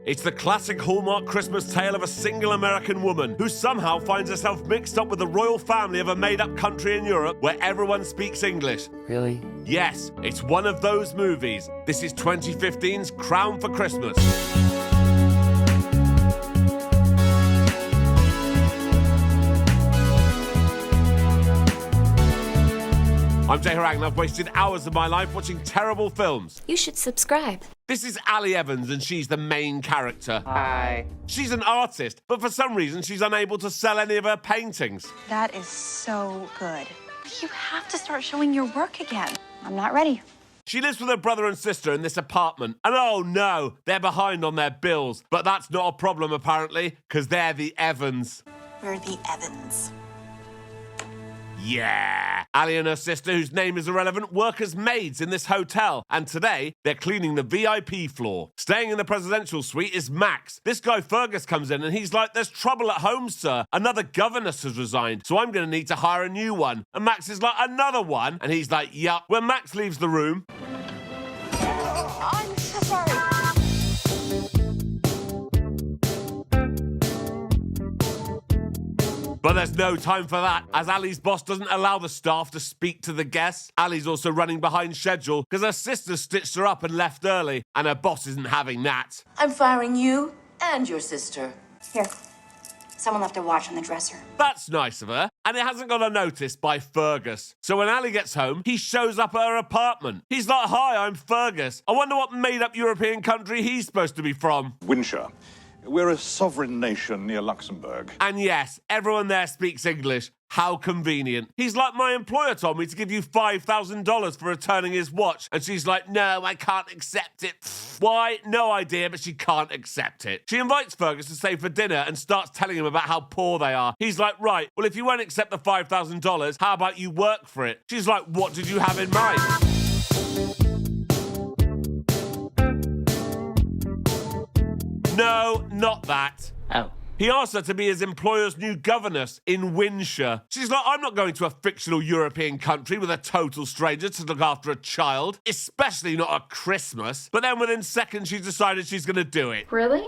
It's the classic Hallmark Christmas tale of a single American woman who somehow finds herself mixed up with the royal family of a made-up country in Europe where everyone speaks English. Really? Yes, it's one of those movies. This is 2015's Crown for Christmas. I'm Jay Harangue and I've wasted hours of my life watching terrible films. You should subscribe. This is Ali Evans and she's the main character. Hi. She's an artist, but for some reason she's unable to sell any of her paintings. That is so good. You have to start showing your work again. I'm not ready. She lives with her brother and sister in this apartment. And oh no, they're behind on their bills. But that's not a problem apparently, because they're the Evans. We're the Evans. Yeah! Ali and her sister, whose name is irrelevant, work as maids in this hotel. And today, they're cleaning the VIP floor. Staying in the presidential suite is Max. This guy Fergus comes in and he's like, "There's trouble at home, sir. Another governess has resigned, so I'm going to need to hire a new one." And Max is like, "Another one?" And he's like, "Yup." When Max leaves the room... I'm so sorry. But there's no time for that, as Ali's boss doesn't allow the staff to speak to the guests. Ali's also running behind schedule because her sister stitched her up and left early, and her boss isn't having that. I'm firing you and your sister. Here. Someone left a watch on the dresser. That's nice of her, and it hasn't gone unnoticed by Fergus. So when Ali gets home, he shows up at her apartment. He's like, "Hi, I'm Fergus. I wonder what made-up European country he's supposed to be from." Winshire. We're a sovereign nation near Luxembourg. And yes, everyone there speaks English. How convenient. He's like, "My employer told me to give you $5,000 for returning his watch." And she's like, "No, I can't accept it." Why? No idea, but she can't accept it. She invites Fergus to stay for dinner and starts telling him about how poor they are. He's like, "Right, well, if you won't accept the $5,000, how about you work for it?" She's like, "What did you have in mind?" No, not that. Oh. He asked her to be his employer's new governess in Winshire. She's like, "I'm not going to a fictional European country with a total stranger to look after a child, especially not at Christmas." But then within seconds, she's decided she's going to do it. Really?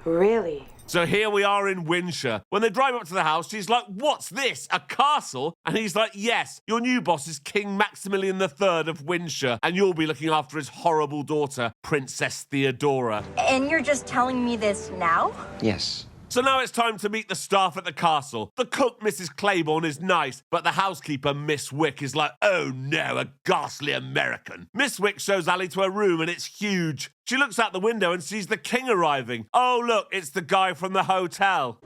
Really? So here we are in Winshire. When they drive up to the house, she's like, "What's this, a castle?" And he's like, "Yes, your new boss is King Maximilian III of Winshire, and you'll be looking after his horrible daughter, Princess Theodora." And you're just telling me this now? Yes. So now it's time to meet the staff at the castle. The cook, Mrs. Claiborne, is nice, but the housekeeper, Miss Wick, is like, "Oh no, a ghastly American." Miss Wick shows Ali to her room and it's huge. She looks out the window and sees the king arriving. Oh look, it's the guy from the hotel.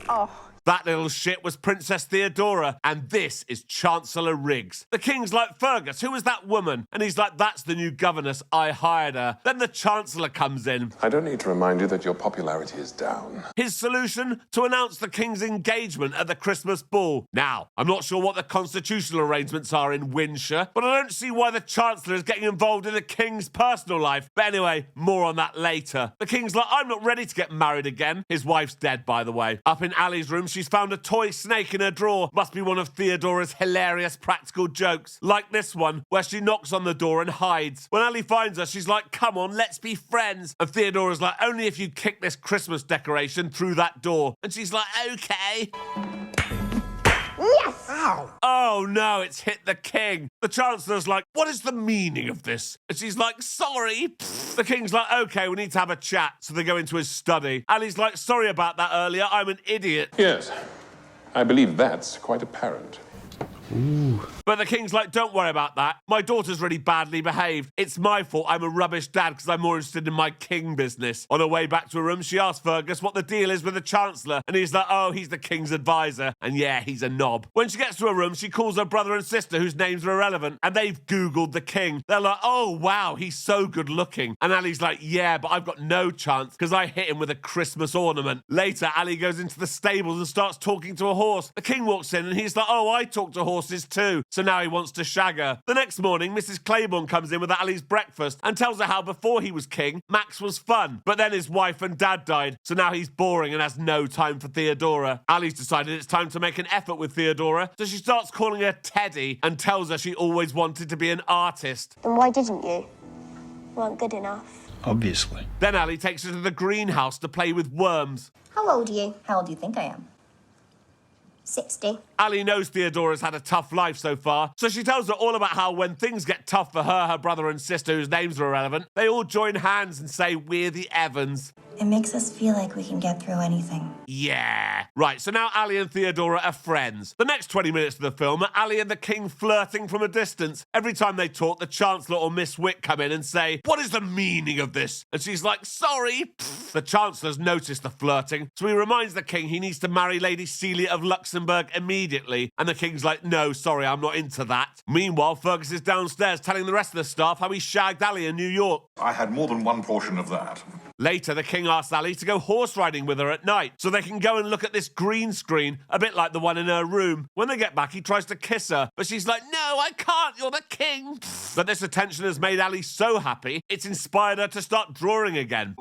Oh. That little shit was Princess Theodora, and this is Chancellor Riggs. The king's like, "Fergus, who is that woman?" And he's like, "That's the new governess, I hired her." Then the Chancellor comes in. I don't need to remind you that your popularity is down. His solution? To announce the king's engagement at the Christmas ball. Now, I'm not sure what the constitutional arrangements are in Winshire, but I don't see why the Chancellor is getting involved in the king's personal life. But anyway, more on that later. The king's like, "I'm not ready to get married again." His wife's dead, by the way. Up in Ali's room, she's found a toy snake in her drawer. Must be one of Theodora's hilarious practical jokes. Like this one, where she knocks on the door and hides. When Ali finds her, she's like, "Come on, let's be friends." And Theodora's like, "Only if you kick this Christmas decoration through that door." And she's like, "Okay." Yes! Ow! Oh no, it's hit the king. The Chancellor's like, "What is the meaning of this?" And she's like, "Sorry." The king's like, "Okay, we need to have a chat." So they go into his study. Ali's like, "Sorry about that earlier, I'm an idiot." Yes, I believe that's quite apparent. Ooh. But the king's like, "Don't worry about that. My daughter's really badly behaved. It's my fault I'm a rubbish dad because I'm more interested in my king business." On her way back to her room, she asks Fergus what the deal is with the Chancellor. And he's like, "Oh, he's the king's advisor." And yeah, he's a knob. When she gets to her room, she calls her brother and sister, whose names are irrelevant. And they've Googled the king. They're like, "Oh, wow, he's so good looking." And Ali's like, "Yeah, but I've got no chance because I hit him with a Christmas ornament." Later, Ali goes into the stables and starts talking to a horse. The king walks in and he's like, "Oh, I talk to horses too." So now he wants to shag her. The next morning, Mrs. Claiborne comes in with Ali's breakfast and tells her how before he was king, Max was fun. But then his wife and dad died, so now he's boring and has no time for Theodora. Ali's decided it's time to make an effort with Theodora, so she starts calling her Teddy and tells her she always wanted to be an artist. Then why didn't you? weren't good enough. Obviously. Then Ali takes her to the greenhouse to play with worms. How old are you? How old do you think I am? 60. Ali knows Theodora's had a tough life so far, so she tells her all about how when things get tough for her, her brother and sister, whose names are irrelevant, they all join hands and say, "We're the Evans." It makes us feel like we can get through anything. Yeah. Right, so now Ali and Theodora are friends. The next 20 minutes of the film are Ali and the King flirting from a distance. Every time they talk, the Chancellor or Miss Wick come in and say, "What is the meaning of this?" And she's like, "Sorry." The Chancellor's noticed the flirting, so he reminds the King he needs to marry Lady Celia of Luxembourg immediately. And the King's like, "No, sorry, I'm not into that." Meanwhile, Fergus is downstairs telling the rest of the staff how he shagged Ali in New York. I had more than one portion of that. Later, the King asks Ali to go horse riding with her at night so they can go and look at this green screen, a bit like the one in her room. When they get back, he tries to kiss her, but she's like, "No, I can't, you're the King." But this attention has made Ali so happy, it's inspired her to start drawing again.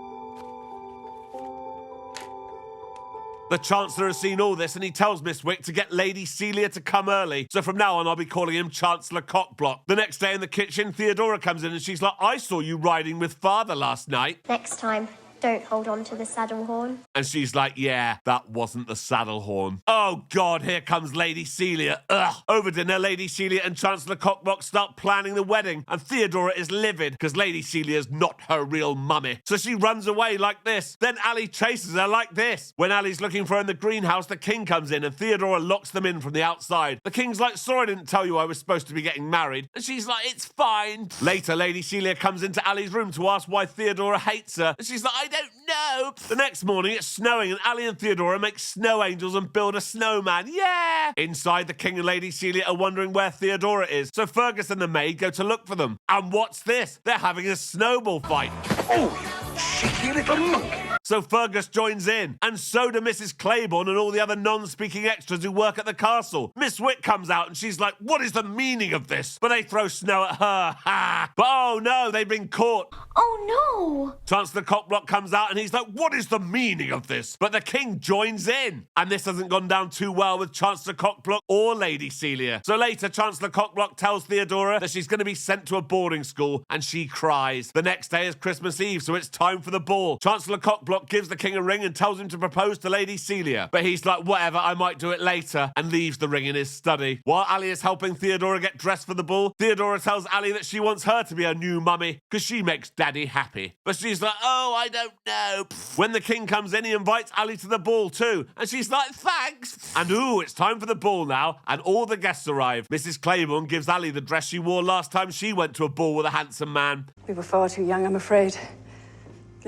The Chancellor has seen all this and he tells Miss Wick to get Lady Celia to come early. So from now on, I'll be calling him Chancellor Cockblock. The next day in the kitchen, Theodora comes in and she's like, "I saw you riding with Father last night." Next time, don't hold on to the saddle horn. And she's like, "Yeah, that wasn't the saddle horn." Oh, God, here comes Lady Celia. Ugh. Over dinner, Lady Celia and Chancellor Cockblock start planning the wedding, and Theodora is livid because Lady Celia's not her real mummy. So she runs away like this. Then Ali chases her like this. When Ali's looking for her in the greenhouse, the King comes in and Theodora locks them in from the outside. The King's like, "Sorry, I didn't tell you I was supposed to be getting married." And she's like, "It's fine." Later, Lady Celia comes into Ali's room to ask why Theodora hates her. And she's like, "I don't know." The next morning, it's snowing and Ali and Theodora make snow angels and build a snowman. Yeah! Inside, the King and Lady Celia are wondering where Theodora is. So Fergus and the maid go to look for them. And what's this? They're having a snowball fight. Oh, you cheeky little monkey. So Fergus joins in, and so do Mrs. Claiborne and all the other non-speaking extras who work at the castle. Miss Wick comes out and she's like, "What is the meaning of this?" But they throw snow at her. Ha! But oh no, they've been caught. Oh no! Chancellor Cockblock comes out and he's like, "What is the meaning of this?" But the King joins in. And this hasn't gone down too well with Chancellor Cockblock or Lady Celia. So later, Chancellor Cockblock tells Theodora that she's going to be sent to a boarding school, and she cries. The next day is Christmas Eve, so it's time for the ball. Chancellor Cockblock gives the King a ring and tells him to propose to Lady Celia. But he's like, "Whatever, I might do it later," and leaves the ring in his study. While Ali is helping Theodora get dressed for the ball, Theodora tells Ali that she wants her to be her new mummy because she makes Daddy happy. But she's like, "Oh, I don't know." When the King comes in, he invites Ali to the ball too. And she's like, "Thanks." And ooh, it's time for the ball now, and all the guests arrive. Mrs. Claiborne gives Ali the dress she wore last time she went to a ball with a handsome man. We were far too young, I'm afraid.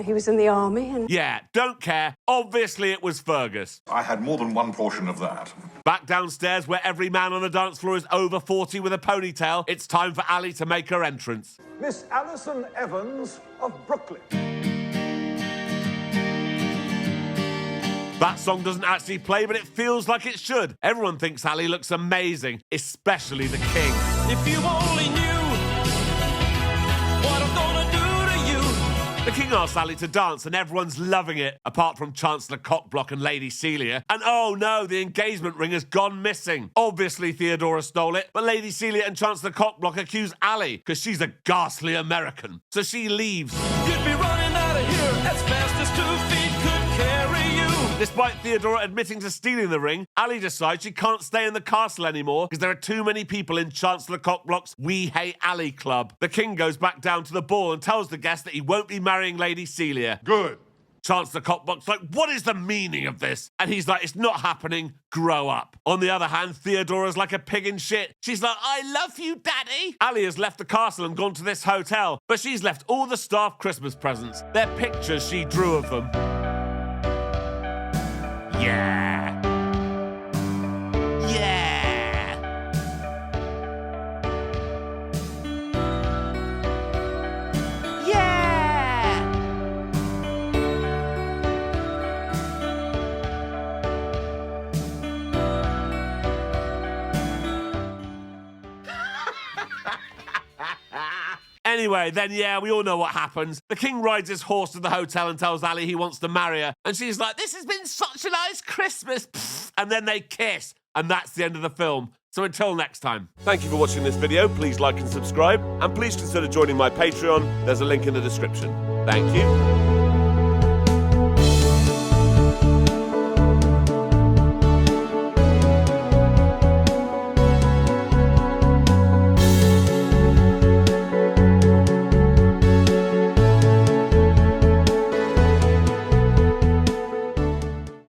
He was in the army and... Yeah, don't care. Obviously it was Fergus. I had more than one portion of that. Back downstairs, where every man on the dance floor is over 40 with a ponytail, it's time for Ali to make her entrance. Miss Alison Evans of Brooklyn. That song doesn't actually play, but it feels like it should. Everyone thinks Ali looks amazing, especially the King. If you only knew what I'm gonna do to you. The King asks Ali to dance and everyone's loving it, apart from Chancellor Cockblock and Lady Celia. And oh no, the engagement ring has gone missing. Obviously Theodora stole it, but Lady Celia and Chancellor Cockblock accuse Ali because she's a ghastly American. So she leaves. You'd be running out of here as fast as 2 feet could carry you. Despite Theodora admitting to stealing the ring, Ali decides she can't stay in the castle anymore because there are too many people in Chancellor Cockblock's We Hate Ali club. The King goes back down to the ball and tells the guests that he won't be marrying Lady Celia. Good. Chancellor Cockblock's like, "What is the meaning of this?" And he's like, "It's not happening. Grow up." On the other hand, Theodora's like a pig in shit. She's like, "I love you, Daddy." Ali has left the castle and gone to this hotel, but she's left all the staff Christmas presents. They're pictures she drew of them. Yeah. Yeah. Yeah. Anyway, then yeah, we all know what happens. The King rides his horse to the hotel and tells Ali he wants to marry her. And she's like, "This has been such a nice Christmas." And then they kiss. And that's the end of the film. So until next time, thank you for watching this video. Please like and subscribe, and please consider joining my Patreon. There's a link in the description. Thank you.